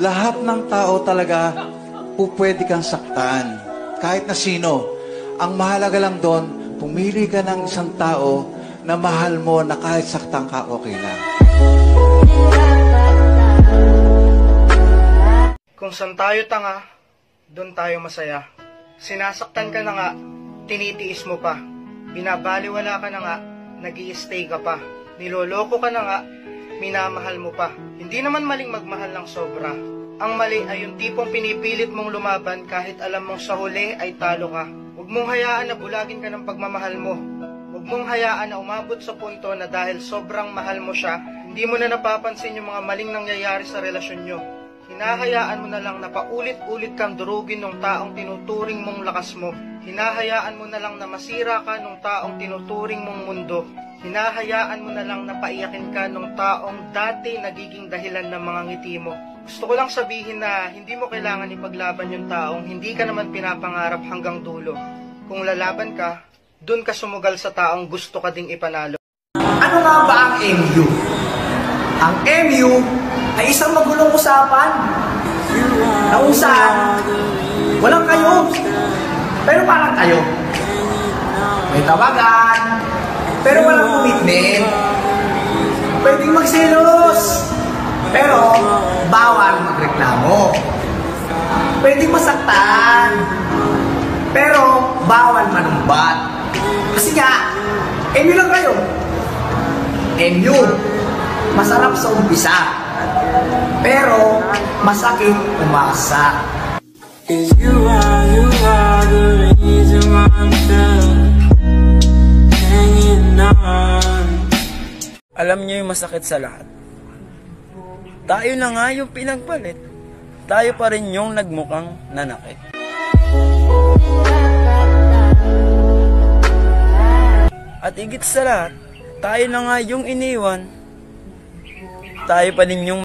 lahat ng tao talaga pwede kang saktan. Kahit na sino. Ang mahalaga lang doon, pumili ka ng isang tao na mahal mo na kahit saktan ka, okay lang. Kung saan tayo tanga, doon tayo masaya. Sinasaktan ka na nga, tinitiis mo pa. Binabaliwala ka na nga, nag-i-stay ka pa. Niloloko ka na nga, minamahal mo pa. Hindi naman maling magmahal ng sobra. Ang mali ay yung tipong pinipilit mong lumaban kahit alam mong sa huli ay talo ka. Huwag mong hayaan na bulagin ka ng pagmamahal mo. Huwag mong hayaan na umabot sa punto na dahil sobrang mahal mo siya, hindi mo na napapansin yung mga maling nangyayari sa relasyon nyo. Hinahayaan mo na lang na paulit-ulit kang durugin ng taong tinuturing mong lakas mo. Hinahayaan mo na lang na masira ka ng taong tinuturing mong mundo. Hinahayaan mo na lang na paiyakin ka ng taong dati nagiging dahilan ng mga ngiti mo. Gusto ko lang sabihin na hindi mo kailangan ipaglaban yung taong hindi ka naman pinapangarap hanggang dulo. Kung lalaban ka, dun ka sumugal sa taong gusto ka ding ipanalo. Ano nga ba ang MU? Ang MU ay isang magulong usapan na kung saan walang kayo, pero parang kayo. May tawagan, pero walang commitment. Pwedeng magselos, pero bawal magreklamo. Pwedeng masaktan, pero bawal manumbat. Kasi nga, MU lang kayo. MU, masarap sa umpisa, pero masakit umasa. You are the reason why I'm still hanging on. Alam niyo yung masakit sa lahat. Tayo na nga yung pinagpalit. Tayo pa rin yung nagmukhang nanakit. At higit sa lahat, tayo na nga yung iniwan. Tayo pa din yung